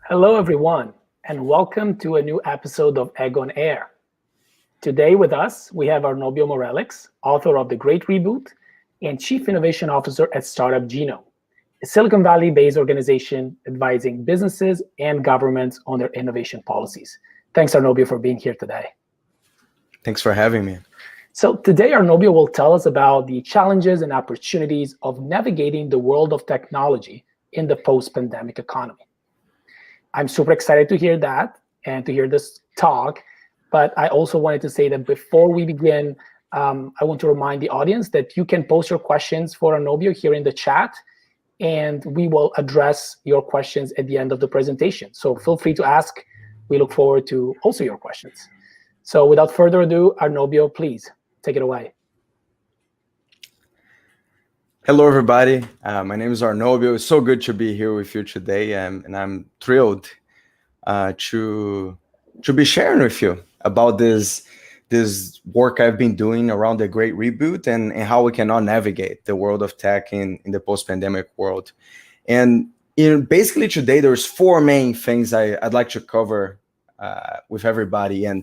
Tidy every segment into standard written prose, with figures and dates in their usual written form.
Hello, everyone, and welcome to a new episode of Egg on Air. Today with us, we have Arnobio Morelix, author of The Great Reboot and Chief Innovation Officer at Startup Geno, a Silicon Valley-based organization advising businesses and governments on their innovation policies. Thanks, Arnobio, for being here today. Thanks for having me. So today, Arnobio will tell us about the challenges and opportunities of navigating the world of technology in the post-pandemic economy. I'm super excited to hear that and to hear this talk, but I also wanted to say that before we begin, I want to remind the audience that you can post your questions for Arnobio here in the chat, and we will address your questions at the end of the presentation. So feel free to ask. We look forward to also your questions. So without further ado, Arnobio, please take it away. Hello, everybody. My name is Arnobio. It's so good to be here with you today, and I'm thrilled to be sharing with you about this work I've been doing around the Great Reboot and how we can now navigate the world of tech in the post-pandemic world. And basically today, there's four main things I'd like to cover with everybody. And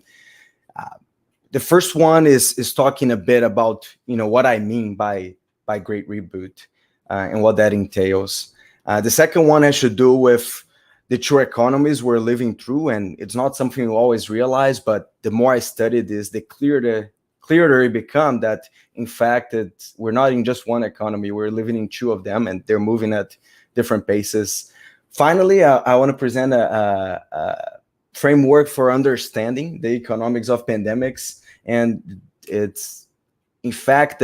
the first one is talking a bit about what I mean by Great Reboot and what that entails. The second one has to do with the true economies we're living through, and it's not something you always realize, but the more I study this, the clearer it becomes that, in fact, we're not in just one economy, we're living in two of them, and they're moving at different paces. Finally, I want to present a framework for understanding the economics of pandemics, and it's in fact,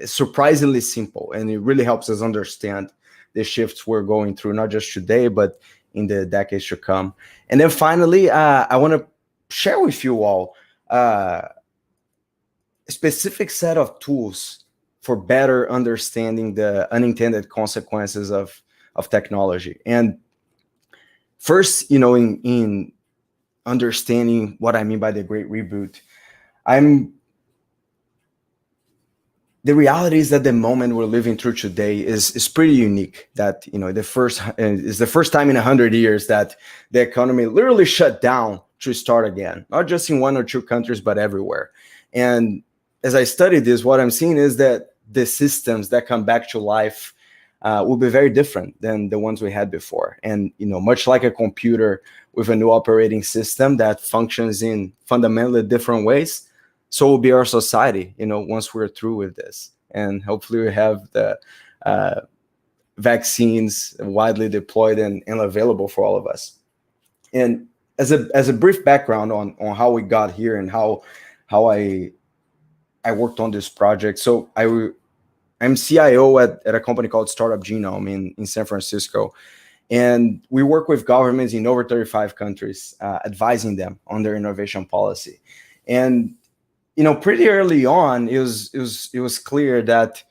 surprisingly simple, and it really helps us understand the shifts we're going through, not just today, but in the decades to come. And then finally, I want to share with you all a specific set of tools for better understanding the unintended consequences of technology. And first, in understanding what I mean by the Great Reboot, the reality is that the moment we're living through today is pretty unique. That is the first time in 100 years that the economy literally shut down to start again, not just in one or two countries, but everywhere. And as I study this, what I'm seeing is that the systems that come back to life will be very different than the ones we had before. And much like a computer with a new operating system that functions in fundamentally different ways, so will be our society, once we're through with this. And hopefully we have the vaccines widely deployed and available for all of us. And as a brief background on how we got here and how I worked on this project. So I'm CIO at a company called Startup Geno in San Francisco. And we work with governments in over 35 countries, advising them on their innovation policy. And pretty early on, it was clear that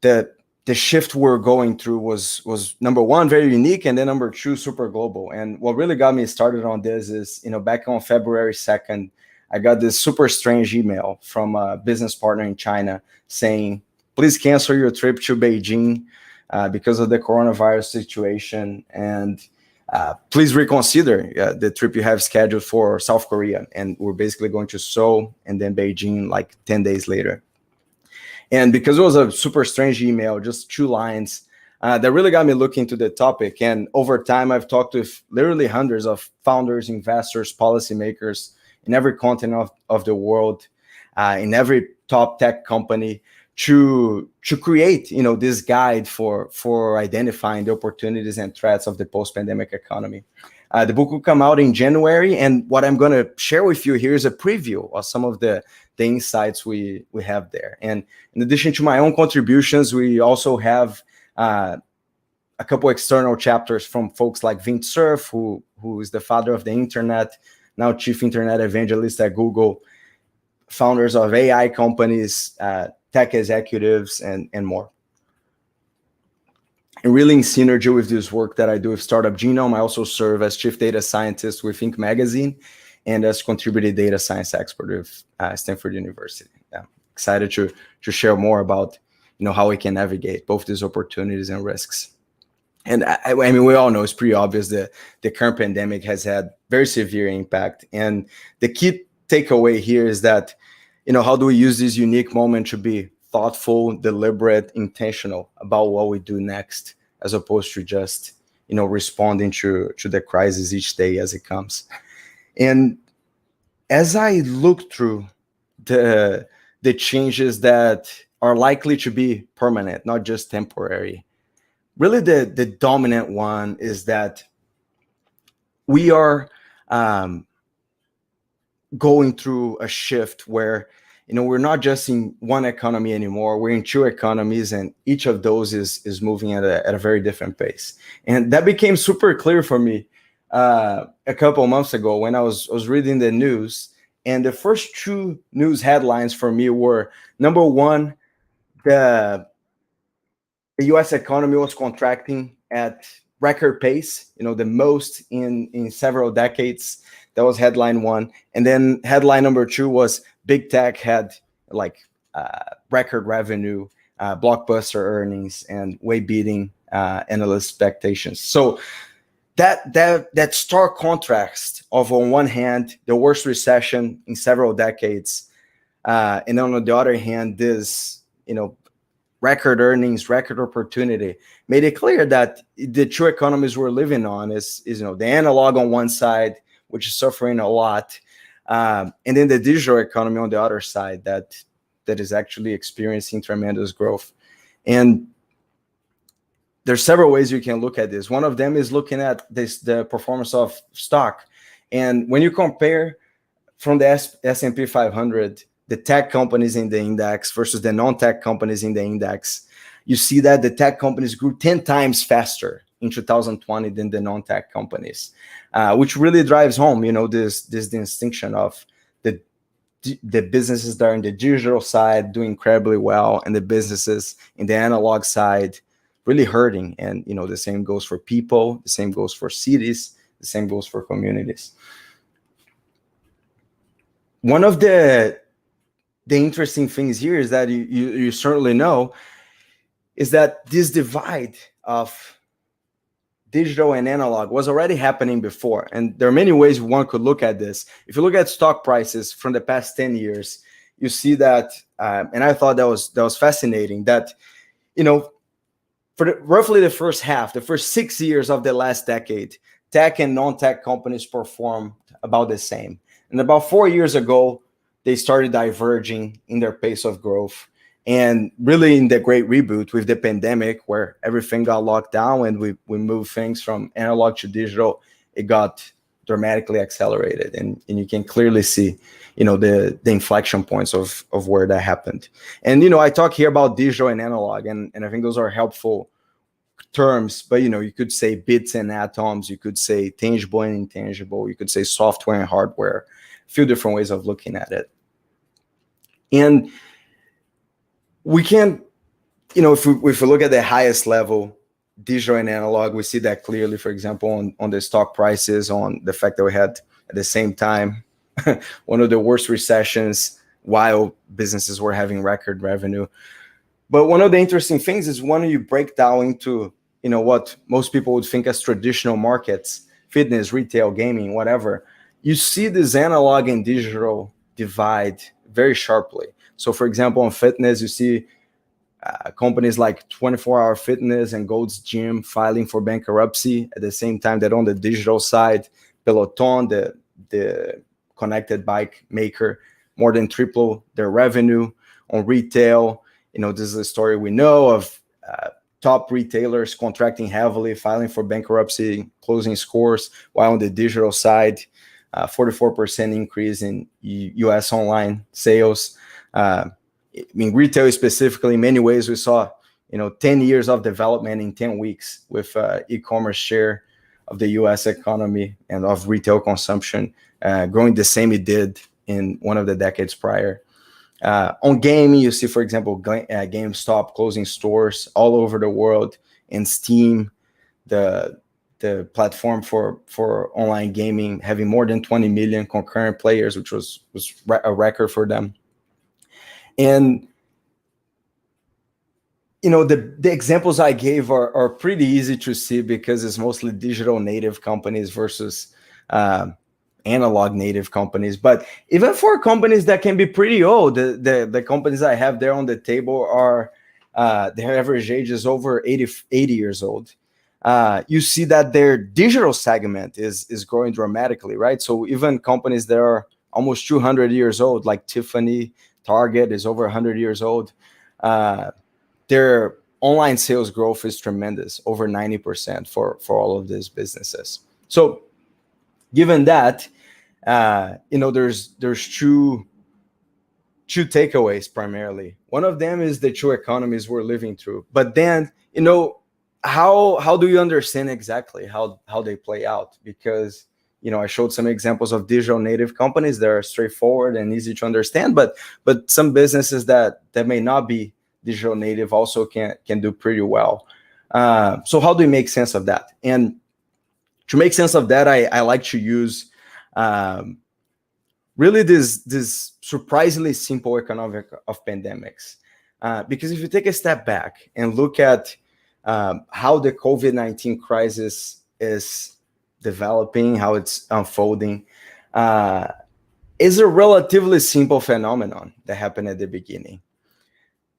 the shift we're going through was number one, very unique, and then number two, super global. And what really got me started on this is, back on February 2nd, I got this super strange email from a business partner in China saying, please cancel your trip to Beijing because of the coronavirus situation, and please reconsider the trip you have scheduled for South Korea. And we're basically going to Seoul and then Beijing like 10 days later. And because it was a super strange email, just 2 lines, that really got me looking into the topic. And over time, I've talked with literally hundreds of founders, investors, policymakers in every continent of the world, in every top tech company, to create this guide for identifying the opportunities and threats of the post-pandemic economy. The book will come out in January, and what I'm going to share with you here is a preview of some of the insights we have there. And in addition to my own contributions, we also have a couple external chapters from folks like Vint Cerf, who is the father of the internet, now chief internet evangelist at Google, founders of AI companies, tech executives, and more. And really in synergy with this work that I do with Startup Genome, I also serve as chief data scientist with Inc. magazine and as contributed data science expert with Stanford University. I'm excited to share more about how we can navigate both these opportunities and risks. And I mean, we all know it's pretty obvious that the current pandemic has had very severe impact. And the key takeaway here is that, how do we use this unique moment to be thoughtful, deliberate, intentional about what we do next, as opposed to just, responding to the crisis each day as it comes. And as I look through the changes that are likely to be permanent, not just temporary, really the dominant one is that we are going through a shift where we're not just in one economy anymore, we're in two economies, and each of those is moving at a very different pace. And that became super clear for me a couple of months ago when I was reading the news, and the first two news headlines for me were, number one, the US economy was contracting at record pace, the most in several decades. That was headline one. And then headline number two was big tech had record revenue, blockbuster earnings, and way beating analyst expectations. So that stark contrast of, on one hand, the worst recession in several decades, and on the other hand, this record earnings, record opportunity, made it clear that the two economies we're living on is the analog on one side, which is suffering a lot, and then the digital economy on the other side that is actually experiencing tremendous growth. And there's several ways you can look at this. One of them is looking at the performance of stock. And when you compare from the S&P 500, the tech companies in the index versus the non-tech companies in the index, you see that the tech companies grew 10 times faster in 2020 than the non-tech companies, which really drives home, this distinction of the businesses that are in the digital side doing incredibly well, and the businesses in the analog side really hurting. And the same goes for people, the same goes for cities, the same goes for communities. One of the interesting things here is that you certainly know is that this divide of digital and analog was already happening before. And there are many ways one could look at this. If you look at stock prices from the past 10 years, you see that, and I thought that was fascinating, that, for roughly the first 6 years of the last decade, tech and non-tech companies performed about the same. And about 4 years ago, they started diverging in their pace of growth. And really in the Great Reboot with the pandemic, where everything got locked down and we moved things from analog to digital, it got dramatically accelerated. And you can clearly see, the inflection points of where that happened. And, I talk here about digital and analog, and I think those are helpful terms, but, you could say bits and atoms, you could say tangible and intangible, you could say software and hardware, a few different ways of looking at it. And we can, if we look at the highest level, digital and analog, we see that clearly, for example, on the stock prices, on the fact that we had at the same time one of the worst recessions while businesses were having record revenue. But one of the interesting things is when you break down into, what most people would think as traditional markets, fitness, retail, gaming, whatever, you see this analog and digital divide very sharply. So, for example, on fitness, you see companies like 24 Hour Fitness and Gold's Gym filing for bankruptcy at the same time that on the digital side, Peloton, the connected bike maker, more than triple their revenue. On retail, this is a story we know of top retailers contracting heavily, filing for bankruptcy, closing stores, while on the digital side, 44% increase in US online sales. Retail specifically, in many ways, we saw, 10 years of development in 10 weeks with e-commerce share of the US economy and of retail consumption growing the same it did in one of the decades prior. On gaming, you see, for example, GameStop closing stores all over the world, and Steam, the platform for online gaming, having more than 20 million concurrent players, which was a record for them. And the examples I gave are pretty easy to see because it's mostly digital native companies versus analog native companies. But even for companies that can be pretty old, the companies I have there on the table are their average age is over 80 years old. You see that their digital segment is growing dramatically, right? So even companies that are almost 200 years old, like Tiffany, Target is over 100 years old. Their online sales growth is tremendous, over 90% for all of these businesses. So given that, there's two takeaways primarily. One of them is the two economies we're living through. But then, how do you understand exactly how they play out? Because I showed some examples of digital native companies that are straightforward and easy to understand, but some businesses that may not be digital native also can do pretty well. So how do we make sense of that? And to make sense of that, I like to use really this surprisingly simple economic of pandemics. Because if you take a step back and look at how the COVID-19 crisis is developing, how it's unfolding, is a relatively simple phenomenon that happened at the beginning.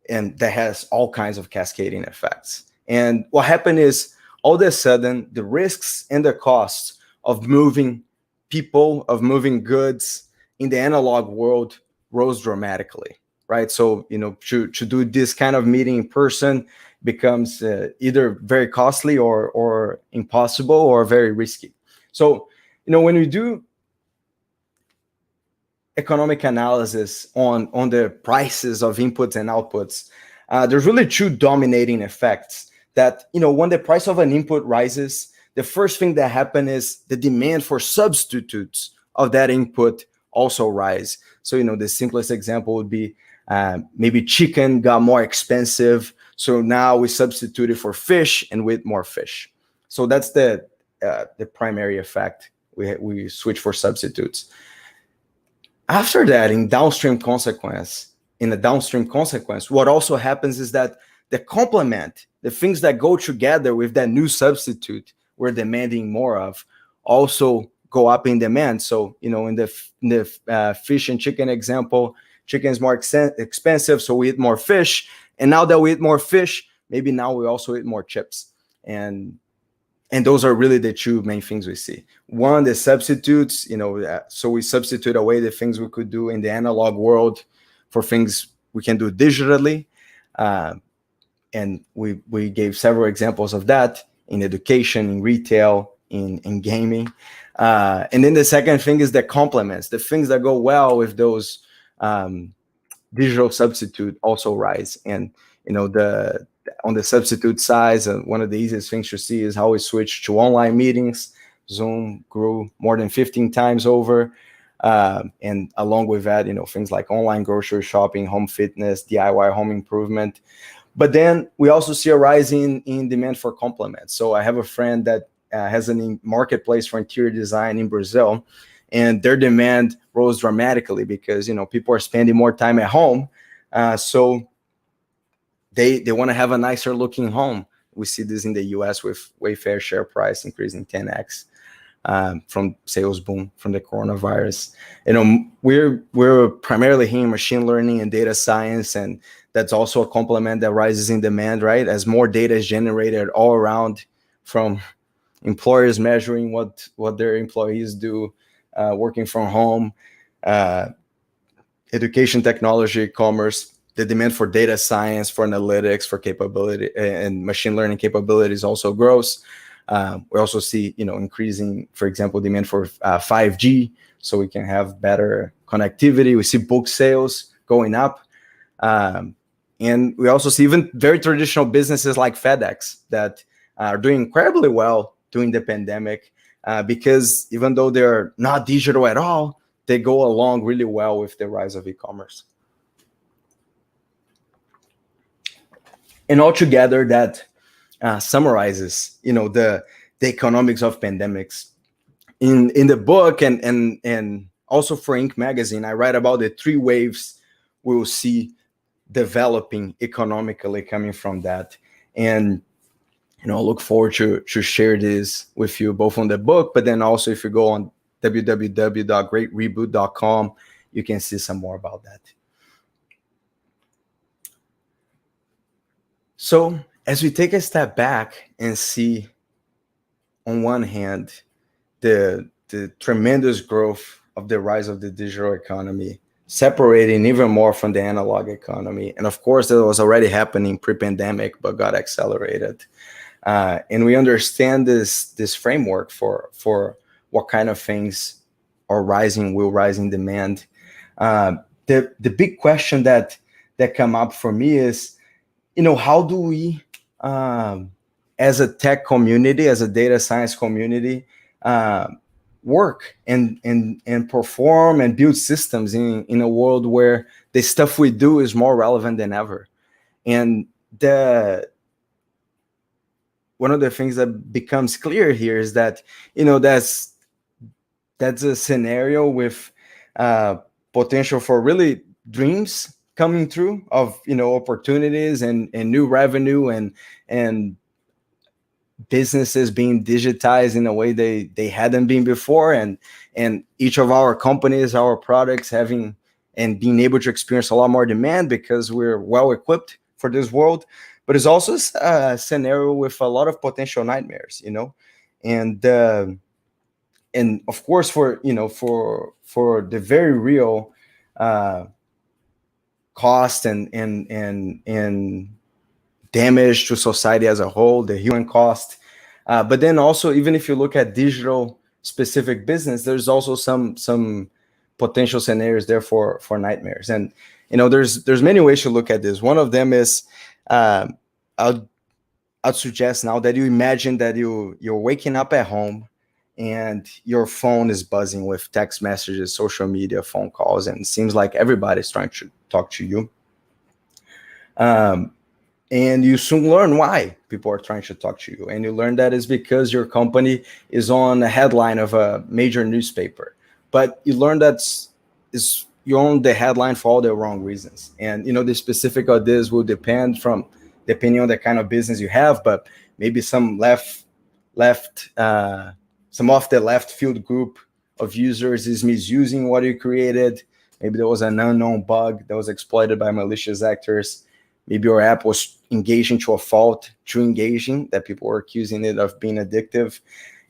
And that has all kinds of cascading effects. And what happened is, all of a sudden, the risks and the costs of moving people, of moving goods in the analog world rose dramatically, right? So, to do this kind of meeting in person becomes either very costly or impossible or very risky. So, when we do economic analysis on the prices of inputs and outputs, there's really two dominating effects that, when the price of an input rises, the first thing that happens is the demand for substitutes of that input also rise. So, the simplest example would be maybe chicken got more expensive. So now we substituted for fish and with more fish. So that's the primary effect. We switch for substitutes. After that, in a downstream consequence, what also happens is that the complement, the things that go together with that new substitute we're demanding more of, also go up in demand. So, in the fish and chicken example, chicken is more expensive, so we eat more fish. And now that we eat more fish, maybe now we also eat more chips. And those are really the two main things we see. One, the substitutes, so we substitute away the things we could do in the analog world for things we can do digitally. And we gave several examples of that in education, in retail, in gaming. And then the second thing is the complements, the things that go well with those digital substitute also rise. And, on the substitute side, one of the easiest things to see is how we switch to online meetings. Zoom grew more than 15 times over. And along with that, things like online grocery shopping, home fitness, DIY home improvement. But then we also see a rise in demand for complements. So I have a friend that has a marketplace for interior design in Brazil, and their demand rose dramatically because, people are spending more time at home. So they want to have a nicer looking home. We see this in the US with Wayfair share price increasing 10x from sales boom from the coronavirus. We're primarily here in machine learning and data science, and that's also a complement that rises in demand, right? As more data is generated all around, from employers measuring what their employees do, working from home, education, technology, commerce. The demand for data science, for analytics, for capability and machine learning capabilities also grows. We also see, increasing, for example, demand for 5G, so we can have better connectivity. We see book sales going up. And we also see even very traditional businesses like FedEx that are doing incredibly well during the pandemic, because even though they're not digital at all, they go along really well with the rise of e-commerce. And altogether, that summarizes, the economics of pandemics. In the book and also for Inc. magazine, I write about the three waves we will see developing economically coming from that. And look forward to share this with you both on the book, but then also if you go on www.greatreboot.com, you can see some more about that. So as we take a step back and see, on one hand, the tremendous growth of the rise of the digital economy, separating even more from the analog economy. And of course, that was already happening pre-pandemic, but got accelerated. And we understand this framework for what kind of things will rise in demand. The big question that come up for me is, how do we, as a tech community, as a data science community, work and perform and build systems in a world where the stuff we do is more relevant than ever? And one of the things that becomes clear here is that that's a scenario with potential for really dreams coming through of opportunities and new revenue and businesses being digitized in a way they hadn't been before, and each of our companies, our products having and being able to experience a lot more demand because we're well equipped for this world. But it's also a scenario with a lot of potential nightmares, and of course for the very real cost and damage to society as a whole, the human cost. But then also, even if you look at digital specific business, there's also some potential scenarios there for nightmares. And there's many ways to look at this. One of them is I'd suggest now that you imagine that you're waking up at home and your phone is buzzing with text messages, social media, phone calls, and it seems like everybody's trying to talk to you. And you soon learn why people are trying to talk to you. And you learn that is because your company is on a headline of a major newspaper. But you learn you're on the headline for all the wrong reasons. And, the specific of this will depending on the kind of business you have, but maybe some some of the left field group of users is misusing what you created. Maybe there was an unknown bug that was exploited by malicious actors. Maybe your app was engaging to a fault, too engaging, that people were accusing it of being addictive.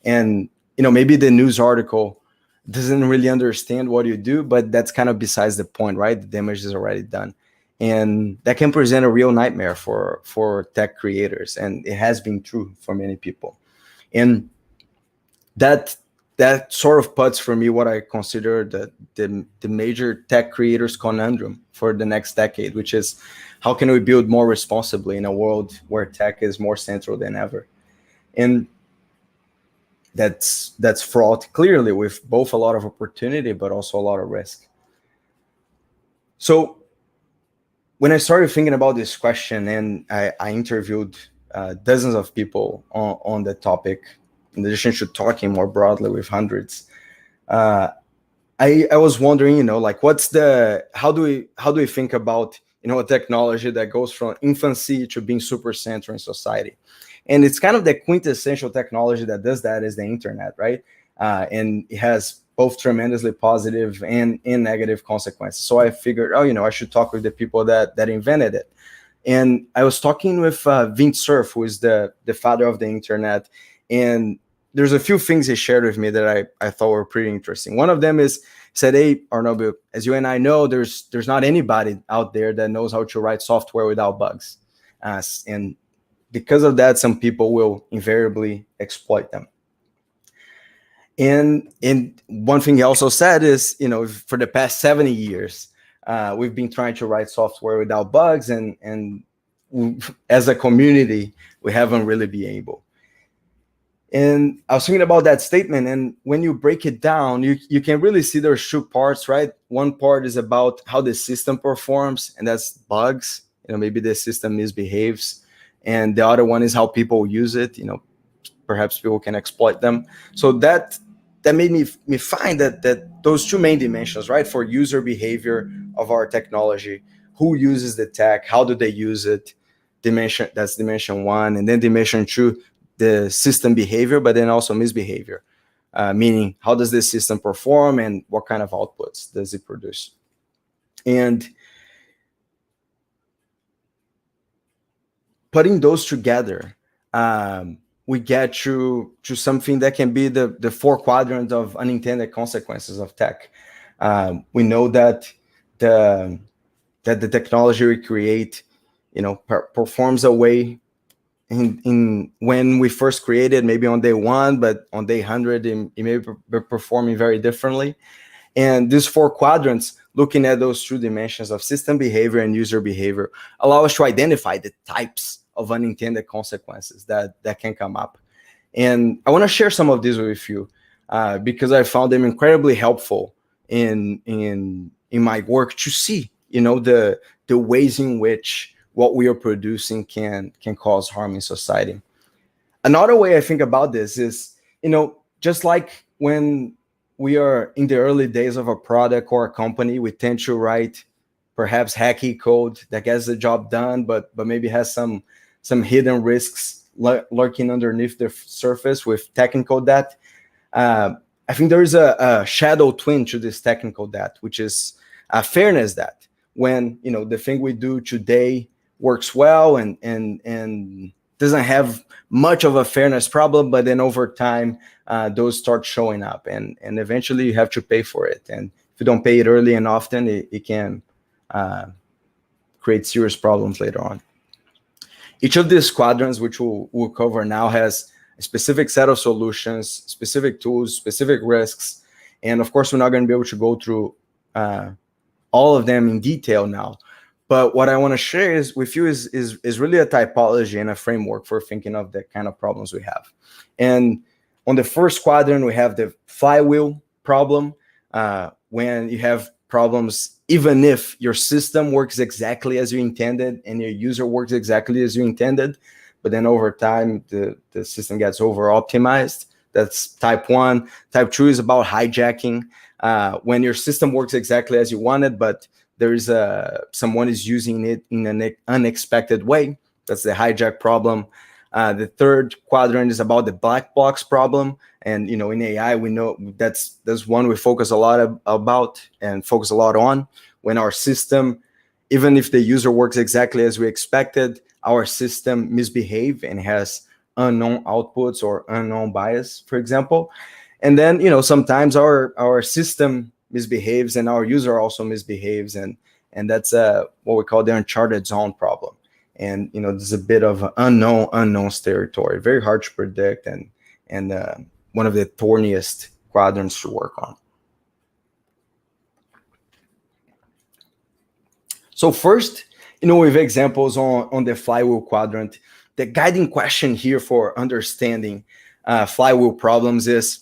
And, maybe the news article doesn't really understand what you do, but that's kind of besides the point, right? The damage is already done. And that can present a real nightmare for tech creators. And it has been true for many people. And that sort of puts for me what I consider the major tech creators conundrum for the next decade, which is how can we build more responsibly in a world where tech is more central than ever? And that's fraught clearly with both a lot of opportunity, but also a lot of risk. So when I started thinking about this question, and I interviewed dozens of people on the topic, in addition to talking more broadly with hundreds, I was wondering, how do we think about, a technology that goes from infancy to being super central in society? And it's kind of the quintessential technology that does that is the internet, right? And it has both tremendously positive and negative consequences. So I figured, I should talk with the people that invented it. And I was talking with Vint Cerf, who is the father of the internet. And there's a few things he shared with me that I thought were pretty interesting. One of them is, he said, hey, Arnobio, as you and I know, there's not anybody out there that knows how to write software without bugs. And because of that, some people will invariably exploit them. And one thing he also said is, for the past 70 years, we've been trying to write software without bugs, and as a community, we haven't really been able. And I was thinking about that statement, and when you break it down, you can really see there's two parts, right? One part is about how the system performs, and that's bugs. Maybe the system misbehaves. And the other one is how people use it. Perhaps people can exploit them. So that made me find that those two main dimensions, right, for user behavior of our technology who uses the tech, how do they use it, dimension, that's dimension one. And then dimension two, the system behavior, but then also misbehavior, meaning how does the system perform and what kind of outputs does it produce. And putting those together, we get to something that can be the four quadrants of unintended consequences of tech. We know that the technology we create, performs a way in when we first created, maybe on day one, but on day 100, it may be performing very differently. And these four quadrants, looking at those two dimensions of system behavior and user behavior, allow us to identify the types of unintended consequences that can come up. And I want to share some of these with you because I found them incredibly helpful in my work to see, the ways in which what we are producing can cause harm in society. Another way I think about this is, just like when we are in the early days of a product or a company, we tend to write perhaps hacky code that gets the job done, but maybe has some hidden risks lurking underneath the surface with technical debt. I think there is a shadow twin to this technical debt, which is fairness debt. When the thing we do today works well and doesn't have much of a fairness problem, but then over time those start showing up, and eventually you have to pay for it. And if you don't pay it early and often, it can create serious problems later on. Each of these quadrants, which we'll cover now, has a specific set of solutions, specific tools, specific risks. And of course, we're not going to be able to go through all of them in detail now. But what I want to share with you is really a typology and a framework for thinking of the kind of problems we have. And on the first quadrant, we have the flywheel problem, when you have problems even if your system works exactly as you intended and your user works exactly as you intended, but then over time the system gets over optimized. That's type 1. Type 2 is about hijacking, when your system works exactly as you wanted, but there is someone is using it in an unexpected way. That's the hijack problem. The third quadrant is about the black box problem, and in AI we know that's one we focus a lot about and focus a lot on. When our system, even if the user works exactly as we expected, our system misbehave and has unknown outputs or unknown bias, for example. And then sometimes our system misbehaves and our user also misbehaves, and that's what we call the Uncharted zone problem. And there's a bit of unknowns territory, very hard to predict, and one of the thorniest quadrants to work on. So first, with examples on the flywheel quadrant, the guiding question here for understanding flywheel problems is,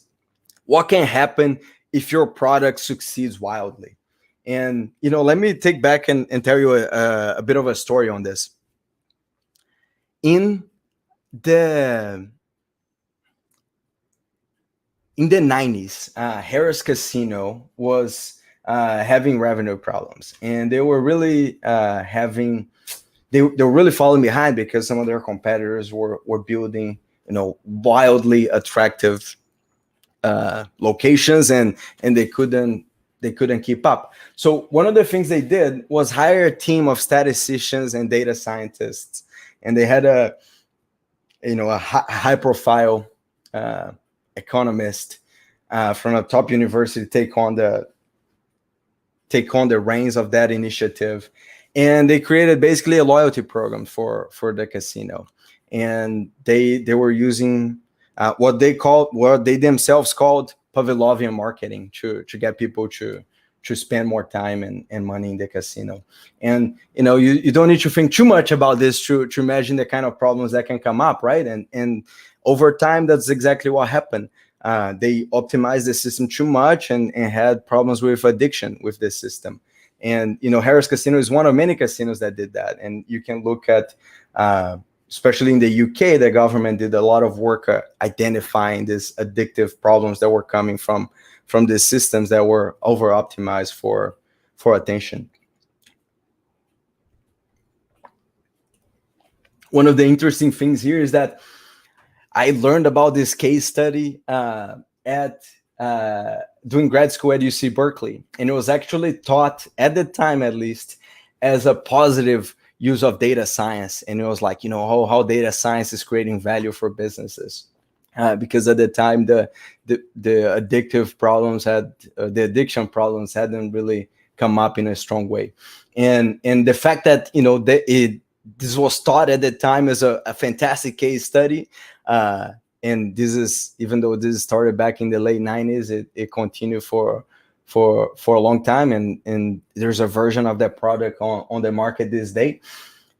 what can happen if your product succeeds wildly? And let me take back and tell you a bit of a story on this. In the 90s, Harris Casino was having revenue problems, and they were really they were really falling behind because some of their competitors were building wildly attractive locations, and they couldn't keep up. So one of the things they did was hire a team of statisticians and data scientists, and they had a high profile economist from a top university take on the reins of that initiative. And they created basically a loyalty program for the casino. And they were using what they themselves called Pavlovian marketing to get people to spend more time and money in the casino. And you don't need to think too much about this to imagine the kind of problems that can come up, right? And over time, that's exactly what happened. They optimized the system too much and had problems with addiction with the system. And Harris Casino is one of many casinos that did that. And you can look at especially in the UK, the government did a lot of work identifying these addictive problems that were coming from these systems that were over optimized for attention. one of the interesting things here is that I learned about this case study at doing grad school at UC Berkeley, and it was actually taught at the time, at least, as a positive use of data science. And it was like, how data science is creating value for businesses. Because at the time, the addictive problems the addiction problems hadn't really come up in a strong way. And the fact that, this was taught at the time as a fantastic case study. And this is, even though this started back in the late 90s, it continued for a long time. And there's a version of that product on the market this day.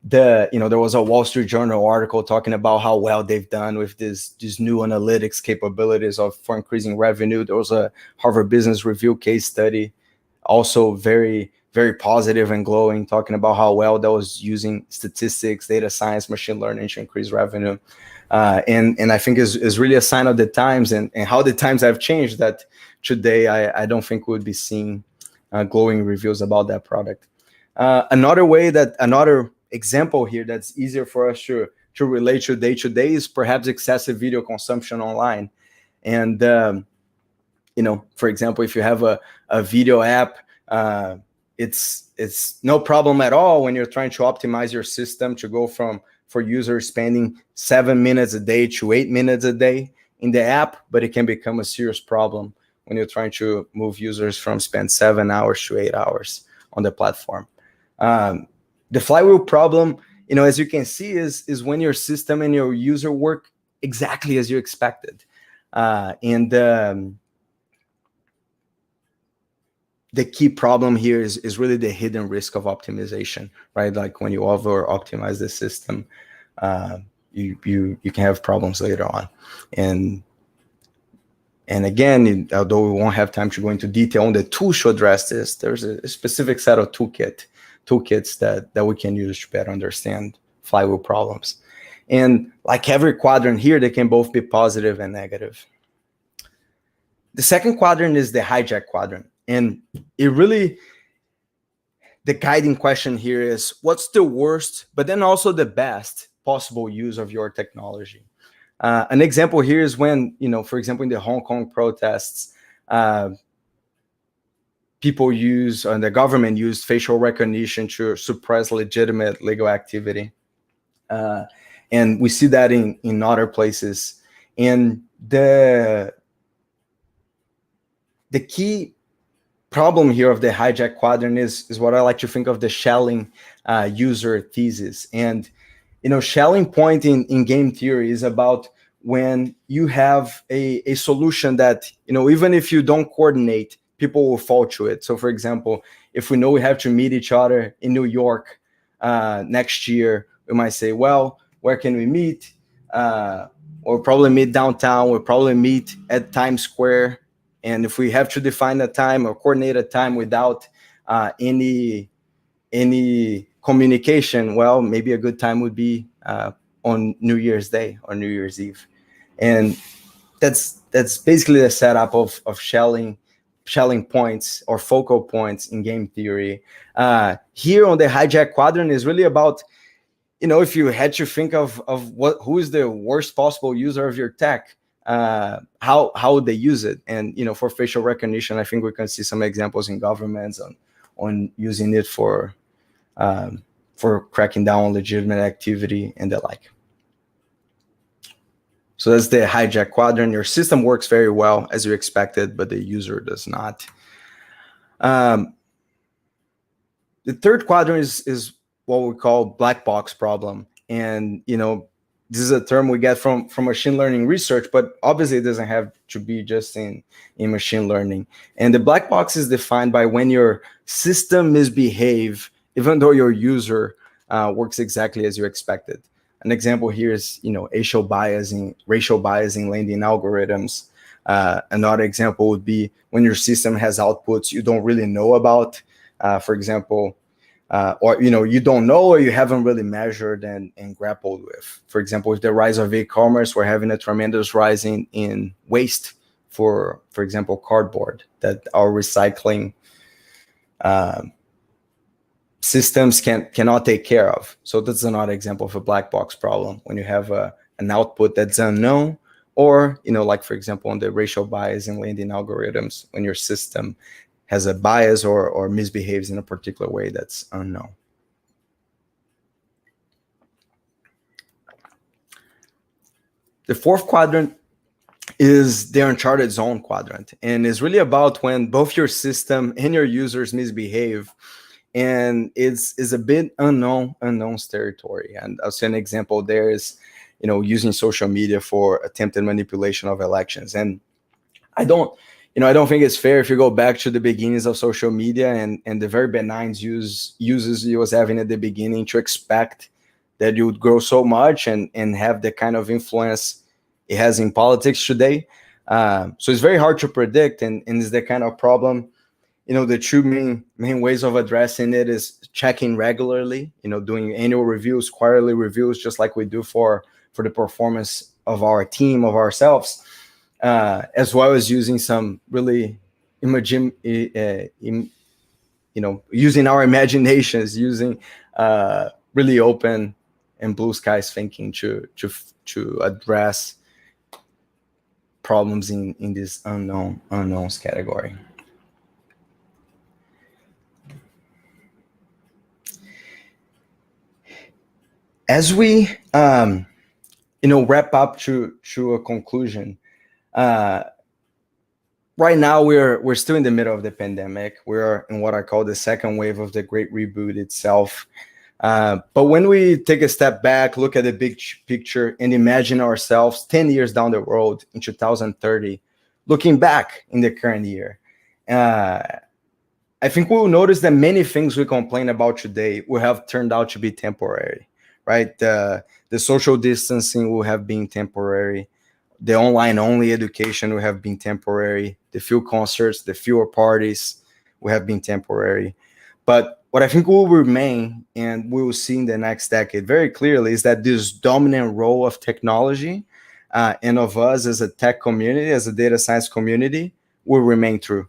There was a Wall Street Journal article talking about how well they've done with these new analytics capabilities for increasing revenue. There was a Harvard Business Review case study, also very, very positive and glowing, talking about how well that was using statistics, data science, machine learning to increase revenue. And I think is really a sign of the times and how the times have changed, that today I don't think we would be seeing glowing reviews about that product. Another example here that's easier for us to relate to day is perhaps excessive video consumption online. And, for example, if you have a video app, it's no problem at all when you're trying to optimize your system to go for users spending 7 minutes a day to 8 minutes a day in the app, but it can become a serious problem when you're trying to move users from spend 7 hours to 8 hours on the platform. The flywheel problem, as you can see, is when your system and your user work exactly as you expected. The key problem here is really the hidden risk of optimization, right? Like when you over optimize the system, you can have problems later on. And again, although we won't have time to go into detail on the tools to address this, there's a specific set of toolkits that we can use to better understand flywheel problems. And like every quadrant here, they can both be positive and negative. The second quadrant is the hijack quadrant. And the guiding question here is, what's the worst, but then also the best possible use of your technology? An example here is when, for example, in the Hong Kong protests, the government used facial recognition to suppress legitimate legal activity. And we see that in other places. And the key problem here of the hijack quadrant is what I like to think of the Schelling user thesis. And, Schelling point in game theory is about when you have a solution that, even if you don't coordinate, people will fall to it. So for example, if we know we have to meet each other in New York next year, we might say, well, where can we meet? We'll probably meet downtown. We'll probably meet at Times Square. And if we have to define a time or coordinate a time without any communication, well, maybe a good time would be on New Year's Day or New Year's Eve. And that's basically the setup of Schelling points or focal points in game theory. Here on the hijack quadrant is really about, if you had to think of who is the worst possible user of your tech, how would they use it? And for facial recognition, I think we can see some examples in governments on using it for cracking down on legitimate activity and the like. So that's the hijack quadrant. Your system works very well as you expected, but the user does not. The third quadrant is what we call black box problem. And, this is a term we get from machine learning research, but obviously it doesn't have to be just in machine learning. And the black box is defined by when your system misbehave, even though your user works exactly as you expected. An example here is, racial biasing lending algorithms. Another example would be when your system has outputs you don't really know about, for example, or you don't know or you haven't really measured and grappled with. For example, with the rise of e-commerce, we're having a tremendous rise in waste for example, cardboard that our recycling systems cannot take care of. So that's another example of a black box problem, when you have an output that's unknown, or, like, for example, on the racial bias in landing algorithms, when your system has a bias or misbehaves in a particular way that's unknown. The fourth quadrant is the Uncharted zone quadrant, and it's really about when both your system and your users misbehave, and it's a bit unknown territory. And I'll say an example there is, using social media for attempted manipulation of elections. And I don't think it's fair if you go back to the beginnings of social media and the very benign uses you was having at the beginning, to expect that you would grow so much and have the kind of influence it has in politics today. So it's very hard to predict, and it's the kind of problem. The two main ways of addressing it is checking regularly, doing annual reviews, quarterly reviews, just like we do for the performance of our team, of ourselves, as well as using some really using our imaginations, using really open and blue skies thinking to address problems in this unknowns category. As we wrap up to a conclusion, right now we're still in the middle of the pandemic. We're in what I call the second wave of the Great Reboot itself. But when we take a step back, look at the big picture, and imagine ourselves 10 years down the road in 2030, looking back in the current year, I think we'll notice that many things we complain about today will have turned out to be temporary. Right, the social distancing will have been temporary. The online-only education will have been temporary. The few concerts, the fewer parties will have been temporary. But what I think will remain, and we will see in the next decade very clearly, is that this dominant role of technology and of us as a tech community, as a data science community, will remain true.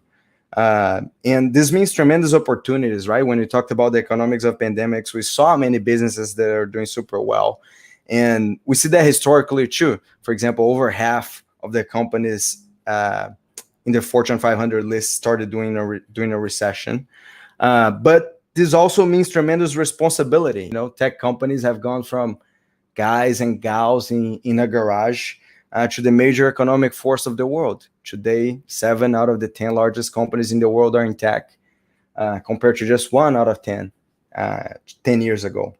And this means tremendous opportunities, right? When we talked about the economics of pandemics, we saw many businesses that are doing super well. And we see that historically too. For example, over half of the companies in the Fortune 500 list started during a recession. But this also means tremendous responsibility. Tech companies have gone from guys and gals in a garage to the major economic force of the world. Today, 7 out of the 10 largest companies in the world are in tech, compared to just 1 out of 10 years ago.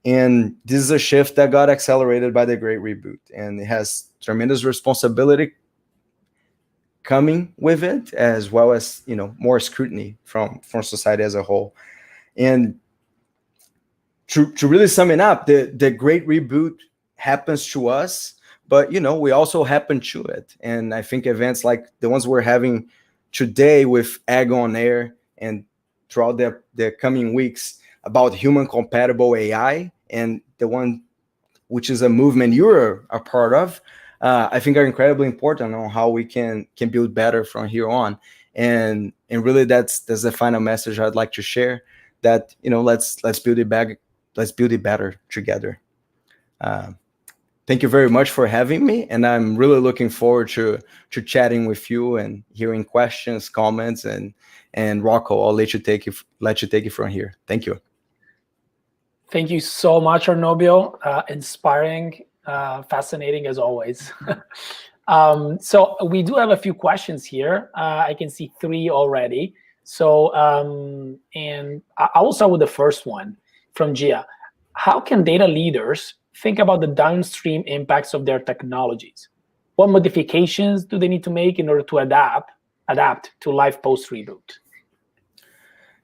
And this is a shift that got accelerated by the Great Reboot, and it has tremendous responsibility coming with it, as well as more scrutiny from society as a whole. And to really sum it up, the Great Reboot happens to us, but we also happen to it. And I think events like the ones we're having today with Egg on Air and throughout the coming weeks about human compatible AI, and the one which is a movement you're a part of, I think are incredibly important on how we can build better from here on. And really that's the final message I'd like to share, that let's build it back, let's build it better together. Thank you very much for having me, and I'm really looking forward to chatting with you and hearing questions, comments, and Rocco, I'll let you take it from here. Thank you. Thank you so much, Arnobio. Inspiring, fascinating as always. So we do have a few questions here. I can see 3 already. So and I will start with the first one from Gia. How can data leaders think about the downstream impacts of their technologies? What modifications do they need to make in order to adapt to life post-reboot?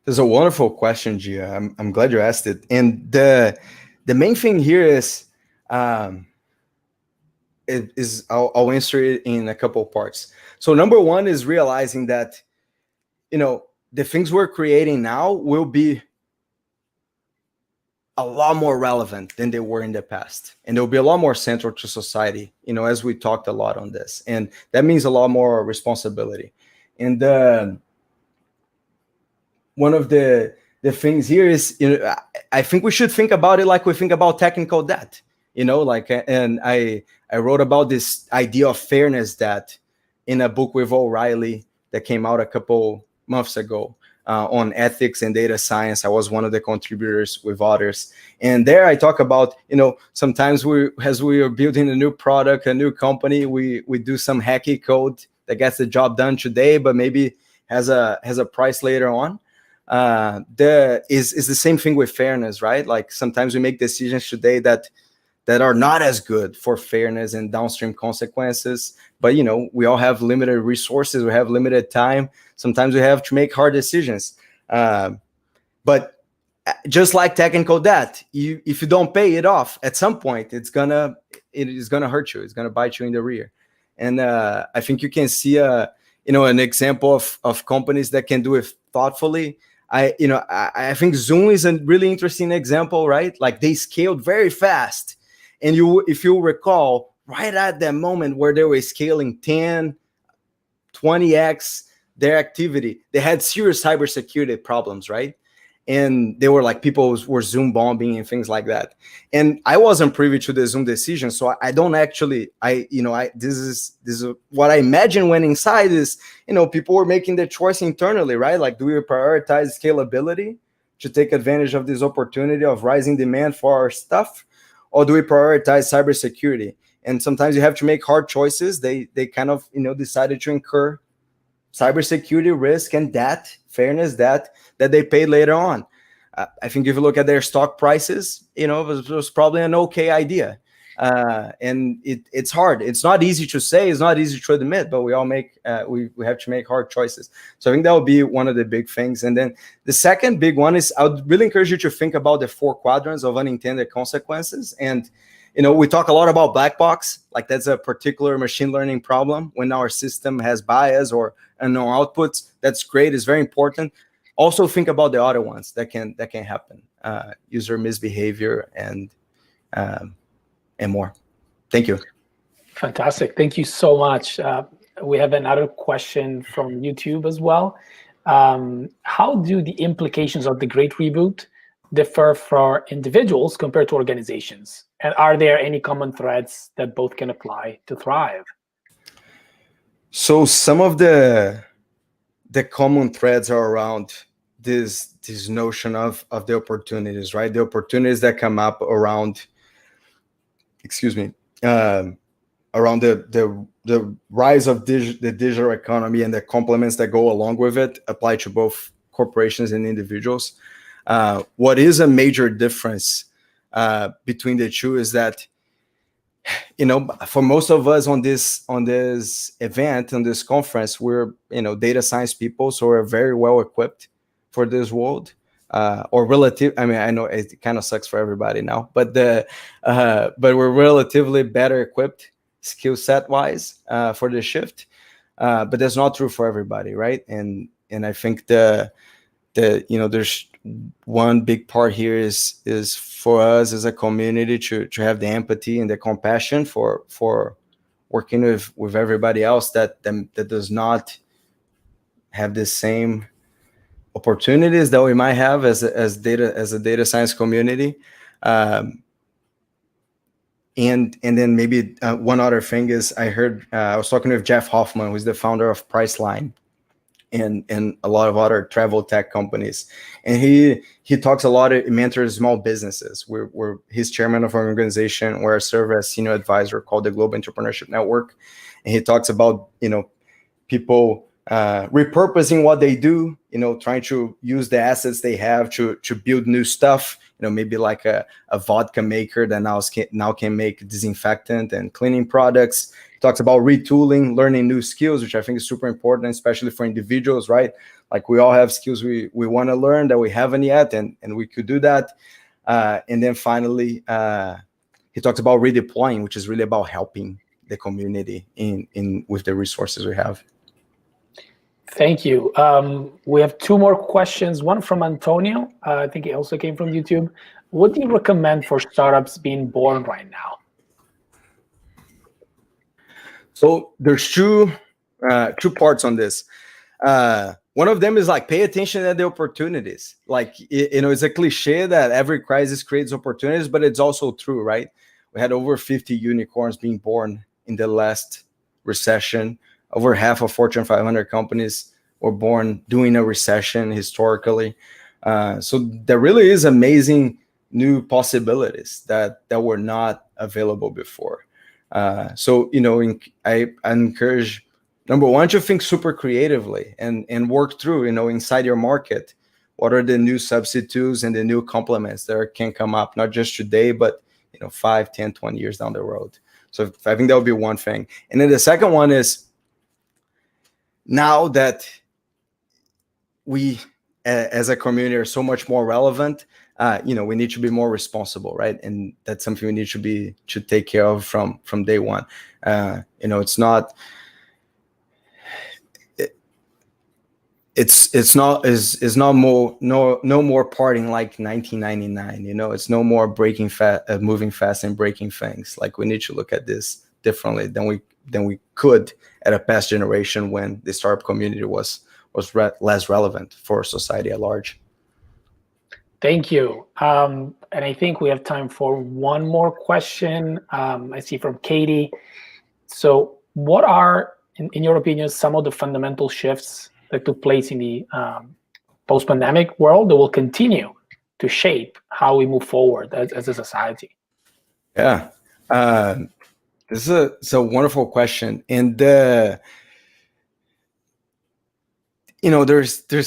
This is a wonderful question, Gia. I'm glad you asked it. And the main thing here is I'll answer it in a couple of parts. So number one is realizing that the things we're creating now will be a lot more relevant than they were in the past, and they'll be a lot more central to society, as we talked a lot on this, and that means a lot more responsibility. And one of the the things here is, I think we should think about it like we think about technical debt, and I wrote about this idea of fairness debt in a book with O'Reilly that came out a couple months ago on ethics and data science. I was one of the contributors with others. And there I talk about, sometimes as we are building a new product, a new company, we do some hacky code that gets the job done today, but maybe has a price later on. Is the same thing with fairness, right? Like sometimes we make decisions today that are not as good for fairness and downstream consequences. But we all have limited resources, we have limited time. Sometimes we have to make hard decisions. But just like technical debt, if you don't pay it off at some point, it is gonna hurt you. It's gonna bite you in the rear. And I think you can see an example of companies that can do it thoughtfully. I think Zoom is a really interesting example, right? Like they scaled very fast. And if you recall, right at that moment where they were scaling 10, 20x their activity, they had serious cybersecurity problems, right? And they were like, people were Zoom bombing and things like that. And I wasn't privy to the Zoom decision, so I don't actually, this is what I imagine when inside is, people were making the choice internally, right? Like, do we prioritize scalability to take advantage of this opportunity of rising demand for our stuff? Or do we prioritize cybersecurity? And sometimes you have to make hard choices. They kind of, decided to incur cybersecurity risk and debt, fairness debt that they paid later on. I think if you look at their stock prices, it was probably an okay idea. And it's hard. It's not easy to say. It's not easy to admit. But we all we have to make hard choices. So I think that would be one of the big things. And then the second big one is I would really encourage you to think about the 4 quadrants of unintended consequences. And we talk a lot about black box, like that's a particular machine learning problem when our system has bias or unknown outputs. That's great. It's very important. Also think about the other ones that can happen, user misbehavior and more. Thank you. Fantastic. Thank you so much. We have another question from YouTube as well. How do the implications of the Great Reboot differ for individuals compared to organizations? And are there any common threads that both can apply to thrive? So some of the common threads are around this notion of the opportunities, right? The opportunities that come up around, around the rise of the digital economy and the complements that go along with it apply to both corporations and individuals. What is a major difference between the two is that, for most of us on this event, on this conference, we're data science people, so we're very well equipped for this world, or relative. I mean, I know it kind of sucks for everybody now, but we're relatively better equipped skill set wise for the shift. But that's not true for everybody, right? And I think there's one big part here is for us as a community to have the empathy and the compassion for working with everybody else that does not have the same opportunities that we might have as a data science community. And then maybe one other thing is I was talking with Jeff Hoffman, who's the founder of Priceline and a lot of other travel tech companies. And he talks a lot, he mentors small businesses. He's chairman of an organization where I serve as senior advisor called the Global Entrepreneurship Network. And he talks about, people repurposing what they do, trying to use the assets they have to build new stuff, maybe like a vodka maker that now can make disinfectant and cleaning products. He talks about retooling, learning new skills, which I think is super important, especially for individuals, right? Like we all have skills we want to learn that we haven't yet, and we could do that. And then finally, he talks about redeploying, which is really about helping the community in with the resources we have. Thank you. We have 2 more questions. One from Antonio. I think it also came from YouTube. What do you recommend for startups being born right now? So there's two parts on this. one of them is like pay attention at the opportunities. Like, it's a cliche that every crisis creates opportunities, but it's also true, right? We had over 50 unicorns being born in the last recession. Over half of Fortune 500 companies were born during a recession historically. So there really is amazing new possibilities that were not available before. So, I encourage, number one, to think super creatively and work through, inside your market, what are the new substitutes and the new complements that can come up, not just today, but 5, 10, 20 years down the road. So I think that would be one thing. And then the second one is, now that we as a community are so much more relevant, we need to be more responsible, right? And that's something we need to take care of from day one. It's not no more partying like 1999. It's no more moving fast and breaking things. Like, we need to look at this differently than we could at a past generation when the startup community was less relevant for society at large. Thank you. And I think we have time for one more question. I see from Katie. So what are, in your opinion, some of the fundamental shifts that took place in the post-pandemic world that will continue to shape how we move forward as a society? Yeah. This is a wonderful question. And there's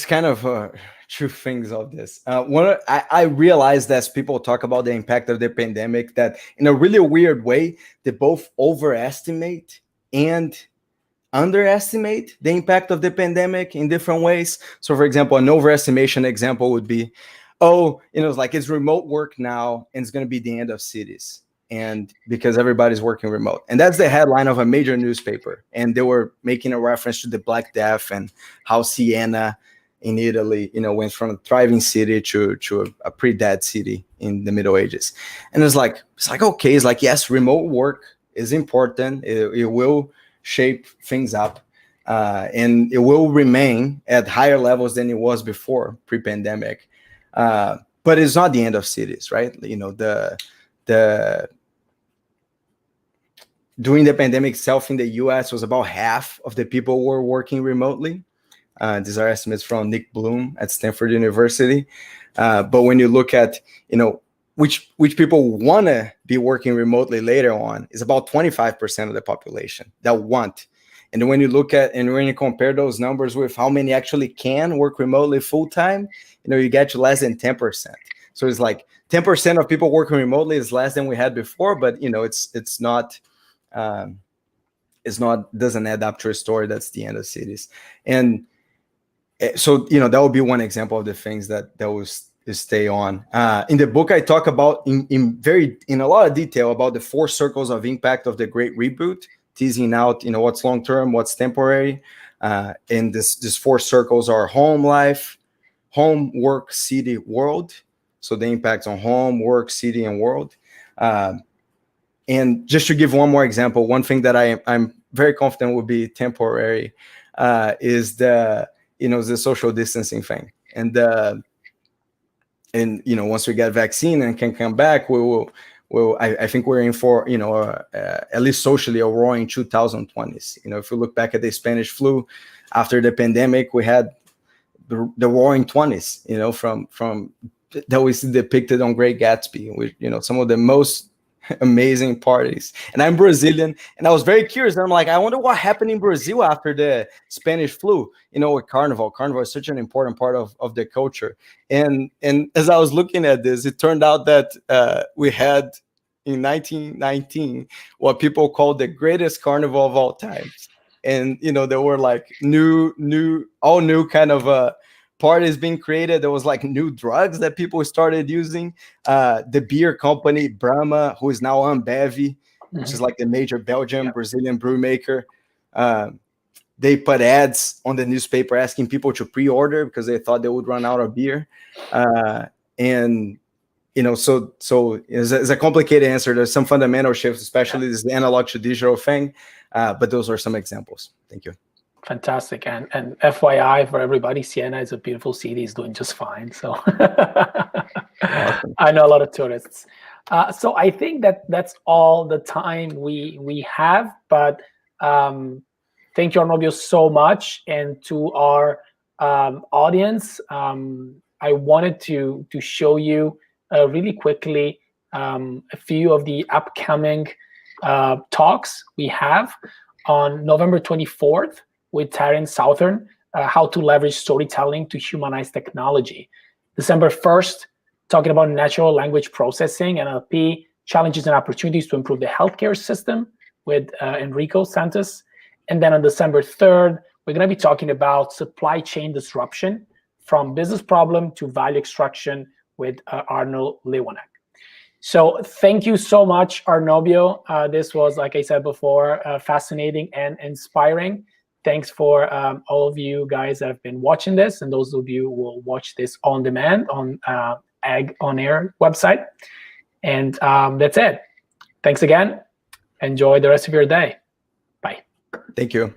kind of two things of this. One, I realized as people talk about the impact of the pandemic, that in a really weird way, they both overestimate and underestimate the impact of the pandemic in different ways. So, for example, an overestimation example would be, it's like, it's remote work now, and it's going to be the end of cities. And because everybody's working remote. And that's the headline of a major newspaper. And they were making a reference to the Black Death and how Siena in Italy, went from a thriving city to a pre-dead city in the Middle Ages. And it's like, okay, it's like, yes, remote work is important. It will shape things up. And it will remain at higher levels than it was before pre-pandemic. But it's not the end of cities, right? During the pandemic itself in the US, was about half of the people were working remotely. These are estimates from Nick Bloom at Stanford University. But when you look at, which people want to be working remotely later on, is about 25% of the population that want. And when you look at, and when you compare those numbers with how many actually can work remotely full time, you get to less than 10%. So it's like 10% of people working remotely is less than we had before, but it's not doesn't add up to a story that's the end of cities. And so that would be one example of the things that will stay on. In the book, I talk about in a lot of detail about the 4 circles of impact of the Great Reboot, teasing out what's long term, what's temporary. And these 4 circles are home life, home, work, city, world. So the impacts on home, work, city, and world. And just to give one more example, one thing that I'm very confident will be temporary is the social distancing thing. And once we get vaccine and can come back, I think we're in for at least socially a roaring 2020s. If we look back at the Spanish flu after the pandemic, we had the roaring 20s. From that we see depicted on Great Gatsby, with some of the most amazing parties. And I'm Brazilian, and I was very curious. I'm like, I wonder what happened in Brazil after the Spanish flu, with Carnival. Carnival is such an important part of the culture. And as I was looking at this, it turned out that we had in 1919 what people called the greatest carnival of all times. And there were like all new kind of parties being created. There was like new drugs that people started using. The beer company Brahma, who is now Ambev, which is like the major Belgian Brazilian brew maker, they put ads on the newspaper asking people to pre-order because they thought they would run out of beer. And so it's a complicated answer. There's some fundamental shifts, especially this analog to digital thing. But those are some examples. Thank you. Fantastic. And FYI for everybody, Siena is a beautiful city. It's doing just fine. So Awesome. I know a lot of tourists. So I think that's all the time we have. But thank you, Arnobio, so much. And to our audience, I wanted to show you really quickly a few of the upcoming talks we have on November 24th with Taryn Southern, how to leverage storytelling to humanize technology. December 1st, talking about natural language processing, NLP, challenges and opportunities to improve the healthcare system with Enrico Santos. And then on December 3rd, we're gonna be talking about supply chain disruption from business problem to value extraction with Arnold Lewanek. So thank you so much, Arnobio. This was, like I said before, fascinating and inspiring. Thanks for all of you guys that have been watching this, and those of you who will watch this on demand on Ag On Air website. And that's it. Thanks again. Enjoy the rest of your day. Bye. Thank you.